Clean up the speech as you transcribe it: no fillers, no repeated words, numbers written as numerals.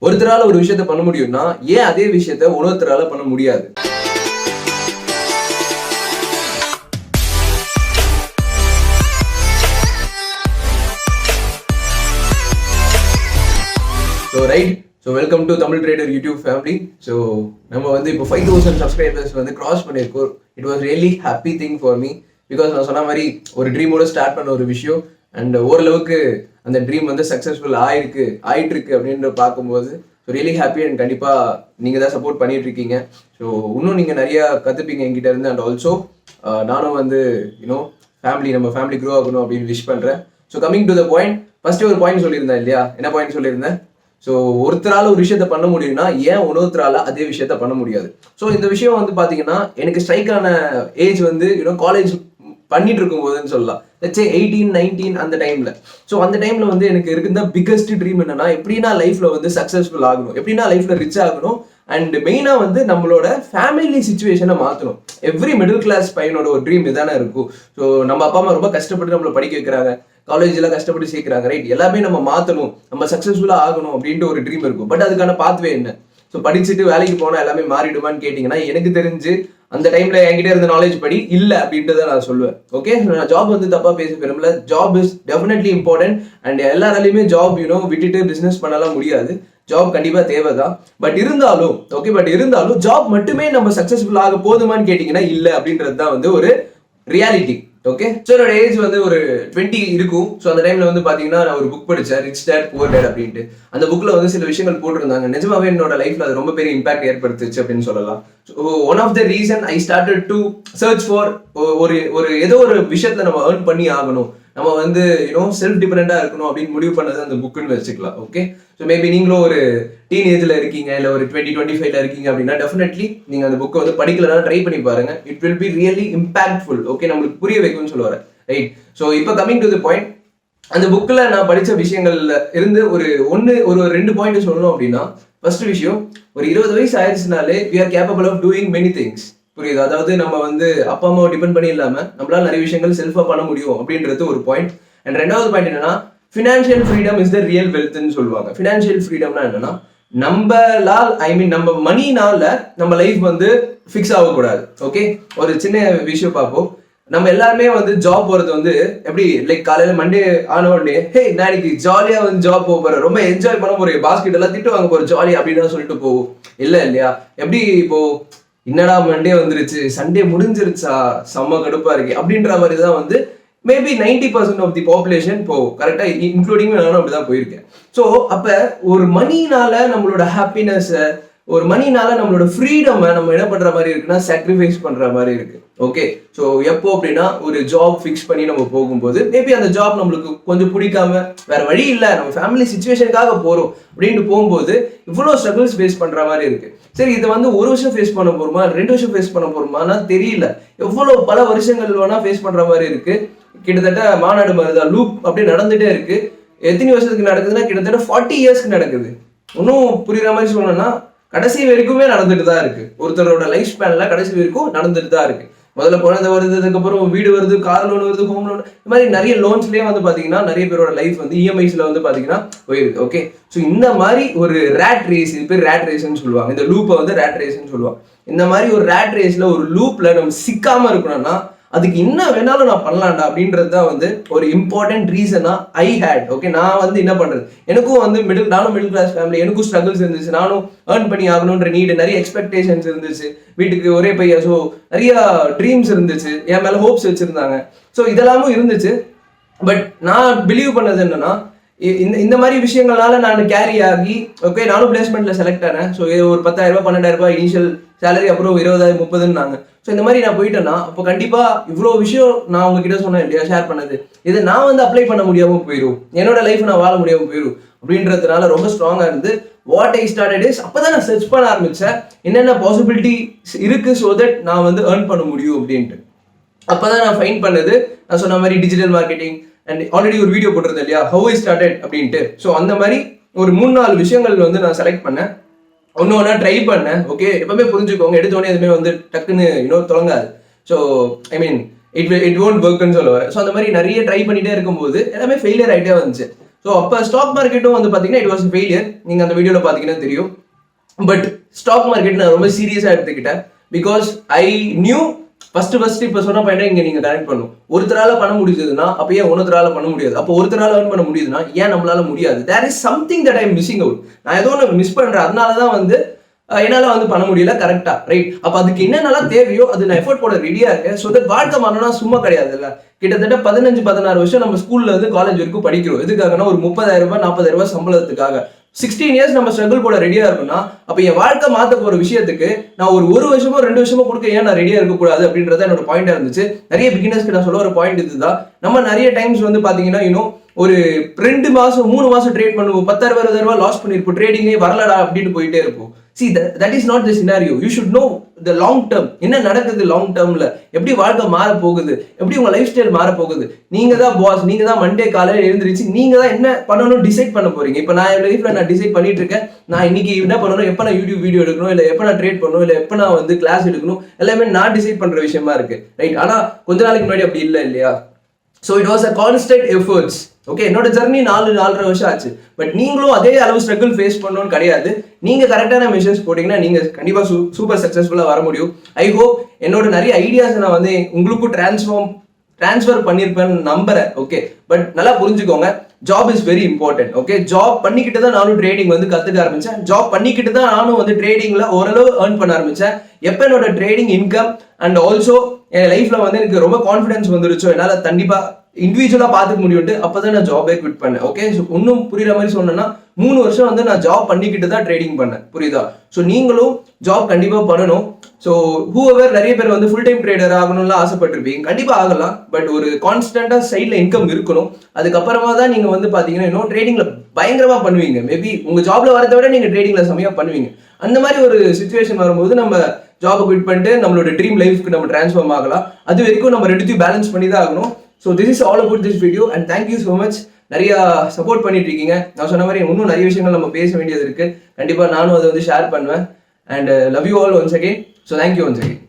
ஒருத்தரால ஒரு விஷயத்த பண்ண முடியும்னா ஏன் அதே விஷயத்த இன்னொருத்தரால பண்ண முடியாது? So right, so welcome to Tamil trader YouTube family. So நம்ம வந்து இப்போ 5000 சப்ஸ்கிரைபர்ஸ் வந்து கிராஸ் பண்ணியிருக்கோம். It was really happy thing for me. Because நான் சொன்ன மாதிரி ஒரு ட்ரீமோட ஸ்டார்ட் பண்ண ஒரு விஷயம் அண்ட் ஓரளவுக்கு அந்த ட்ரீம் வந்து சக்ஸஸ்ஃபுல் ஆயிட்டு இருக்கு அப்படின்னு பார்க்கும்போது ஸோ ரியலி ஹாப்பி. அண்ட் கண்டிப்பாக நீங்கள் தான் சப்போர்ட் பண்ணிட்டு இருக்கீங்க. ஸோ இன்னும் நீங்கள் நிறையா கற்றுப்பீங்க என்கிட்ட இருந்து. அண்ட் ஆல்சோ நானும் வந்து நம்ம ஃபேமிலி க்ரோ ஆகணும் அப்படின்னு விஷ் பண்ணுறேன். So coming to the point, first ஒரு பாயிண்ட் சொல்லியிருந்தேன் இல்லையா? என்ன பாயிண்ட் சொல்லியிருந்தேன்? ஸோ ஒருத்தரால ஒரு விஷயத்த பண்ண முடியும்னா ஏன் இன்னொருத்தரால அதே விஷயத்த பண்ண முடியாது? ஸோ இந்த விஷயம் வந்து பார்த்தீங்கன்னா எனக்கு ஸ்ட்ரைக்கான ஏஜ் வந்து காலேஜ் பண்ணிட்டு இருக்கும் போதுன்னு சொல்லலாம். லெட்ஸ் சே 18, 19 அந்த டைம்ல. ஸோ அந்த டைம்ல வந்து எனக்கு இருக்கிற பிக்கஸ்ட் ட்ரீம் என்னன்னா, எப்படின்னா லைஃப்ல வந்து சக்ஸஸ்ஃபுல் ஆகணும், எப்படின்னா லைஃப்ல ரிச் ஆகணும், அண்ட் மெயினா வந்து நம்மளோட ஃபேமிலி சுச்சுவேஷனை மாற்றணும். எவ்ரி மிடில் கிளாஸ் பையனோட ஒரு ட்ரீம் இதானே இருக்கும். ஸோ நம்ம அப்பா அம்மா ரொம்ப கஷ்டப்பட்டு நம்மளை படிக்க வைக்கிறாங்க, காலேஜ்ல கஷ்டப்பட்டு சேர்க்கிறாங்க, ரைட்? எல்லாமே நம்ம மாற்றணும், நம்ம சக்ஸஸ்ஃபுல்லா ஆகணும் அப்படின்ட்டு ஒரு ட்ரீம் இருக்கும். பட் அதுக்கான பாத்வே என்ன? ஸோ படிச்சுட்டு வேலைக்கு போனால் எல்லாமே மாறிடுமான்னு கேட்டிங்கன்னா, எனக்கு தெரிஞ்சு அந்த டைம்ல என்கிட்ட இருந்த நாலேஜ் படி இல்லை அப்படின்றத நான் சொல்லுவேன். ஓகே, நான் ஜாப் வந்து தப்பா பேச விரும்பல. Job is definitely important and எல்லாராலையுமே ஜாப் விட்டுட்டு பிசினஸ் பண்ணலாம் முடியாது. ஜாப் கண்டிப்பா தேவைதான். பட் இருந்தாலும் ஜாப் மட்டுமே நம்ம சக்சஸ்ஃபுல் ஆக போதுமான்னு கேட்டீங்கன்னா இல்லை அப்படின்றது தான் வந்து ஒரு ரியாலிட்டி. ஓகே, ஸோ என்னோட ஏஜ் வந்து ஒரு 20 இருக்கும். ஸோ அந்த டைம்ல வந்து பாத்தீங்கன்னா நான் ஒரு புக் படித்தேன், ரிச் டேட் புவர் டேட் அப்படின்ட்டு. அந்த புக்ல வந்து சில விஷயங்கள் போட்டிருந்தாங்க. நிஜமாவே என்னோட லைஃப்ல அது ரொம்ப பெரிய இம்பாக்ட் ஏற்படுத்துச்சு அப்படின்னு சொல்லலாம். So one of the reason I started to search for ஒரு ஏதோ ஒரு விஷயத்துல நம்ம ஏர்ன் பண்ணி ஆகணும், நம்ம வந்து செல்ஃப் டிபெண்டா இருக்கணும் அப்படின்னு முடிவு பண்ணது அந்த புக்குன்னு வச்சுக்கலாம். ஓகே, ஸோ மேபி நீங்களும் ஒரு டீனேஜ்ல இருக்கீங்க, இல்லை ஒரு 20-25ல இருக்கீங்க அப்படின்னா டெஃபினெட்லி நீங்க அந்த புக்கை வந்து படிக்கலன்னா ட்ரை பண்ணி பாருங்க. It will be really impactful. Okay, நம்மளுக்கு புரிய வைக்கும்னு சொல்லுவாரு, ரைட்? ஸோ இப்போ கமிங் டு தி பாயிண்ட், அந்த புக்ல நான் படிச்ச விஷயங்கள்ல இருந்து ஒரு 2 பாயிண்ட் சொல்லணும் அப்படின்னா, ஃபர்ஸ்ட் விஷயம், ஒரு 20 வயசு ஆயிடுச்சுனாலே we are capable of doing many things. புரியுது? அதாவது நம்ம வந்து அப்பா அம்மாவை டிபெண்ட் பண்ணி இல்லாம நம்மளால நிறைய விஷயங்கள் செல்ஃபா பண்ண முடியும் அப்படின்றது ஒரு பாயிண்ட். அண்ட் ரெண்டாவது பாயிண்ட் என்னன்னா, financial freedom is the real வெல்த்னு சொல்லுவாங்க. ஃபினான்ஷியல் ஃப்ரீடம்னா என்னன்னா, நம்ம மணினால நம்ம லைஃப் வந்து ஃபிக்ஸ் ஆகக்கூடாது. ஓகே, ஒரு சின்ன விஷயம் பார்ப்போம். நம்ம எல்லாருமே வந்து ஜாப் போறது வந்து எப்படி, லைக் காலையில மண்டே ஆன உடனே ஹே நான் இன்னைக்கு ஜாலியா வந்து ஜாப் போறேன், ரொம்ப என்ஜாய் பண்ண போறேன், பாஸ்கெட் எல்லாம் திட்டு வாங்க போறேன் ஜாலி அப்படின்னு சொல்லிட்டு போவோம். இல்லையா? எப்படி இப்போ என்னடா மண்டே வந்துருச்சு, சண்டே முடிஞ்சிருச்சா, செம்ம கடுப்பா இருக்கு அப்படின்ற மாதிரி தான் வந்து மேபி 90% ஆஃப் தி பாப்புலேஷன் இப்போ கரெக்டா இன்க்ளூடிங் நானும் அப்படிதான் போயிருக்கேன். ஸோ அப்ப ஒரு மணினால நம்மளோட ஹாப்பினஸ், ஒரு மணினால நம்மளோட ஃப்ரீடம் நம்ம என்ன பண்ற மாதிரி இருக்குன்னா சாக்ரிஃபைஸ் பண்ற மாதிரி இருக்கு. ஓகே, ஸோ எப்போ அப்படின்னா ஒரு ஜாப் ஃபிக்ஸ் பண்ணி நம்ம போகும்போது மேபி அந்த ஜாப் நம்மளுக்கு கொஞ்சம் பிடிக்காம வேற வழி இல்லை, நம்ம ஃபேமிலி சுச்சுவேஷனுக்காக போறோம் அப்படின்ட்டு போகும்போது இவ்வளோ ஸ்ட்ரகிள்ஸ் ஃபேஸ் பண்ற மாதிரி இருக்கு. சரி, இதை வந்து 1 வருஷம் ஃபேஸ் பண்ண போறோமா, 2 வருஷம் ஃபேஸ் பண்ண போறோமானா தெரியல. எவ்வளோ பல வருஷங்கள் வேணா ஃபேஸ் பண்ற மாதிரி இருக்கு. கிட்டத்தட்ட மாநாடு மாதிரிதான் லூப் அப்படியே நடந்துட்டே இருக்கு. எத்தனை வருஷத்துக்கு நடக்குதுன்னா கிட்டத்தட்ட 40 இயர்ஸ்க்கு நடக்குது. இன்னும் புரியுற மாதிரி சொல்லணும்னா கடைசி வரைக்குமே நடந்துட்டு தான் இருக்கு. ஒருத்தரோட லைஃப் ஸ்பேன்ல கடைசி வரைக்கும் நடந்துட்டு தான் இருக்கு. முதல்ல குழந்தை வருது, அதுக்கப்புறம் வீடு வருது, கார் லோன் வருது, ஹோம் லோன், இந்த மாதிரி நிறைய லோன்ஸ்லயே வந்து பாத்தீங்கன்னா நிறைய பேரோட லைஃப் வந்து இஎம்ஐஸ்ல வந்து பாத்தீங்கன்னா போயிருக்கு. ஓகே, ஸோ இந்த மாதிரி ஒரு ரேட் ரேஸ், இது பேர் ரேட் ரேஸ்ன்னு சொல்லுவாங்க. இந்த லூப்பை வந்து ரேட் ரேஸ்ன்னு சொல்லுவாங்க. இந்த மாதிரி ஒரு ரேட் ரேஸ்ல ஒரு லூப்ல நம்ம சிக்காம இருக்கணும்னா அதுக்கு என்ன வேணாலும் நான் பண்ணலாம்டா அப்படின்றது தான் வந்து ஒரு இம்பார்ட்டன்ட் ரீசனா ஐ ஹேட். ஓகே, நான் வந்து என்ன பண்றது, எனக்கும் வந்து நானும் மிடில் கிளாஸ் ஃபேமிலி, எனக்கும் ஸ்ட்ரகிள்ஸ் இருந்துச்சு, நானும் ஏர்ன் பண்ணி ஆகணுன்ற நீடு, நிறைய எக்ஸ்பெக்டேஷன்ஸ் இருந்துச்சு, வீட்டுக்கு ஒரே பையன், ஸோ நிறைய ட்ரீம்ஸ் இருந்துச்சு, என் மேல ஹோப்ஸ் வச்சிருந்தாங்க. ஸோ இதெல்லாமும் இருந்துச்சு. பட் நான் பிலீவ் பண்ணது என்னன்னா, இந்த மாதிரி விஷயங்கள்னால நான் கேரி ஆகி ஓகே நானும் பிளேஸ்மெண்ட்ல செலக்ட் ஆனேன். ஸோ ஒரு 10,000 12,000 இனிஷியல் சேலரி, அப்புறம் 20,000 30,000. ஸோ இந்த மாதிரி நான் போயிட்டேன்னா அப்போ கண்டிப்பா இவ்வளோ விஷயம் நான் உங்ககிட்ட சொன்னேன் இல்லையா, ஷேர் பண்ணது, இதை நான் வந்து அப்ளை பண்ண முடியாம போயிடும், என்னோட லைஃப் நான் வாழ முடியாம போயிடும் அப்படின்றதுனால ரொம்ப ஸ்ட்ராங்கா இருந்து வாட் ஐ ஸ்டார்டட் இஸ், அப்பதான் நான் சர்ச் பண்ண ஆரம்பிச்சேன் என்னென்ன பாசிபிலிட்டி இருக்கு ஸோ தட் நான் வந்து ஏர்ன் பண்ண முடியும் அப்படின்ட்டு. அப்பதான் நான் ஃபைண்ட் பண்ணது, நான் சொன்ன மாதிரி டிஜிட்டல் மார்க்கெட்டிங் அண்ட் ஆல்ரெடி ஒரு வீடியோ போட்டிருந்தேன் இல்லையா, ஹவ் ஐ ஸ்டார்டட் அப்படின்ட்டு. ஸோ அந்த மாதிரி ஒரு 3-4 விஷயங்கள் வந்து நான் செலக்ட் பண்ணேன், ஒன்று ட்ரை பண்ணேன். ஓகே, எப்பவுமே புரிஞ்சுக்கோங்க, எடுத்தோடனே எதுவுமே வந்து டக்குன்னு தொடங்காது. So I mean it won't ஒர்க்னு சொல்லுவார். ஸோ அந்த மாதிரி நிறைய ட்ரை பண்ணிட்டே இருக்கும்போது எல்லாமே ஃபெயிலியர் ஆகிட்டே வந்துச்சு. ஸோ அப்போ ஸ்டாக் மார்க்கெட்டும் வந்து பார்த்தீங்கன்னா இட் வாஸ் ஃபெயிலியர். நீங்கள் அந்த வீடியோவில் பார்த்தீங்கன்னா தெரியும். பட் ஸ்டாக் மார்க்கெட் நான் ரொம்ப சீரியஸாக எடுத்துக்கிட்டேன். பிகாஸ் ஐ நியூ ஃபர்ஸ்ட் இப்போ சொன்ன பாயிண்ட் இங்கே நீங்கள் கனெக்ட் பண்ணும். ஒருத்தரால பண்ண முடியுதுன்னா அப்போ ஏன் ஒருத்தரால பண்ண முடியாது? அப்போ ஒருத்தரால earn பண்ண முடியுதுன்னா ஏன் நம்மளால முடியாது? There is something that I am missing out. நான் ஏதோ ஒன்று மிஸ் பண்ணுறேன், அதனால தான் வந்து என்னால் வந்து பண்ண முடியல. கரெக்டா ரைட்? அப்போ அதுக்கு என்னென்னலாம் தேவையோ அது நான் எஃபோர்ட் போட ரெடியாக இருக்கேன். ஸோ தட் வாழ்க்கை மாறணும்னா சும்மா கிடையாது இல்லை. கிட்டத்தட்ட 15-16 வருஷம் நம்ம ஸ்கூல்ல இருந்து காலேஜ் வரைக்கும் படிக்கிறோம். எதுக்காகனா ஒரு 30,000 ரூபாய் 40,000 ரூபாய் சம்பளத்துக்காக. 16 இயர்ஸ் நம்ம ஸ்ட்ரகிள் போட ரெடியா இருக்கும்னா அப்ப என் வாழ்க்கை மாத்த போற விஷயத்துக்கு நான் ஒரு வருஷமோ 2 வருஷமோ கொடுக்க ஏன் நான் ரெடியா இருக்கக்கூடாது அப்படின்றத என்னோட பாயிண்டா இருந்துச்சு. நிறைய பிகினர்ஸ்க்கு நான் சொல்ல ஒரு பாயிண்ட் இதுதான். நம்ம நிறைய டைம்ஸ் வந்து பாத்தீங்கன்னா ஒரு 2 மாசம் 3 மாசம் ட்ரேட் பண்ணுவோம், 10,000-20,000 ரூபாய் லாஸ் பண்ணிருப்போம், ட்ரேடிங்கே வரலடா அப்படின்னு போயிட்டே இருப்போம். See, that is not the scenario. You should know the long term. என்ன நடக்குது லாங் டேர்ம்ல, எப்படி வாழ்க்கை மாற போகுது, எப்படி உங்க லைஃப் ஸ்டைல் மாற போகுது. நீங்க தான் பாஸ், நீங்க தான் மண்டே காலையில எழுந்திருச்சு நீங்க தான் என்ன பண்ணணும் டிசைட் பண்ண போறீங்க. இப்போ நான் என் லைஃப்ல நான் டிசைட் பண்ணிட்டு இருக்கேன். நான் இன்னைக்கு என்ன பண்ணணும், எப்போ நான் யூடியூப் வீடியோ எடுக்கணும், இல்லை எப்போ நான் ட்ரேட் பண்ணணும், இல்லை எப்போ நான் வந்து கிளாஸ் எடுக்கணும், எல்லாமே நான் டிசைட் பண்ற விஷயமா இருக்கு. ரைட்? ஆனா கொஞ்ச நாளைக்கு முன்னாடி அப்படி இல்லை இல்லையா? So it was a constant efforts. Okay, என்னோட ஜர்னி 4.5 வருஷம் ஆச்சு. பட் நீங்களும் அதே அளவு ஸ்ட்ரகிள் ஃபேஸ் பண்ணணும்னு கிடையாது. நீங்க கரெக்டான மெஷர்ஸ் போட்டீங்கன்னா நீங்க கண்டிப்பா சூப்பர் சக்சஸ்ஃபுல்லா வர முடியும். ஐ ஹோப் என்னோட நிறைய ஐடியாஸ் நான் வந்து உங்களுக்கும் ட்ரான்ஸ்ஃபர் பண்ணியிருப்பேன்னு நம்புறேன். ஓகே, பட் நல்லா புரிஞ்சுக்கோங்க, job is very important. Okay, job பண்ணிக்கிட்டு தான் நானும் ட்ரேடிங் வந்து கத்துக்க ஆரம்பிச்சேன். ஜாப் பண்ணிக்கிட்டு தான் நானும் வந்து ட்ரேடிங்ல ஓரளவு ஏர்ன் பண்ண ஆரம்பிச்சேன். எப்போ என்னோட ட்ரேடிங் இன்கம் அண்ட் ஆல்சோ என் லைஃப்ல வந்து எனக்கு ரொம்ப கான்ஃபிடன்ஸ் வந்துருச்சோ, என்னால் கண்டிப்பா இண்டிவிஜுவலா பார்த்துக்க முடியும்ட்டு அப்பதான் நான் ஜாபே குவிட் பண்ணேன். ஓகே, ஸோ இன்னும் புரியுற மாதிரி சொன்னேன்னா 3 வருஷம் வந்து நான் ஜாப் பண்ணிக்கிட்டு தான் ட்ரேடிங் பண்ணேன். புரியுதா? ஸோ நீங்களும் ஜாப் கண்டிப்பா பண்ணணும். ஸோ ஹூஎவர் நிறைய பேர் வந்து ஃபுல் டைம் ட்ரேடர் ஆகணும்னு ஆசைப்பட்டிருப்பீங்க. கண்டிப்பா ஆகலாம். பட் ஒரு கான்ஸ்டன்டா சைட்ல இன்கம் இருக்கணும். அதுக்கப்புறமா தான் நீங்க வந்து பாத்தீங்கன்னா இன்னும் ட்ரேடிங்ல பயங்கரமா பண்ணுவீங்க. மேபி உங்க ஜாப்ல வரதை விட நீங்க ட்ரேடிங்ல செமையா பண்ணுவீங்க. அந்த மாதிரி ஒரு சுச்சுவேஷன் வரும்போது நம்ம ஜாப் குவிட் பண்ணிட்டு நம்மளோட ட்ரீம் லைஃப்க்கு நம்ம டிரான்ஸ்ஃபார்ம் ஆகலாம். அது வரைக்கும் நம்ம ரெண்டுத்தையும் பேலன்ஸ் பண்ணி தான் ஆகணும். So this is all about this video and thank you so much. நிறைய சப்போர்ட் பண்ணிட்டு இருக்கீங்க. நான் சொன்ன மாதிரி இன்னும் நிறைய விஷயங்கள் நம்ம பேச வேண்டியது இருக்கு. கண்டிப்பா நானும் அதை வந்து ஷேர் பண்ணுவேன். And love you all once again. So thank you once again.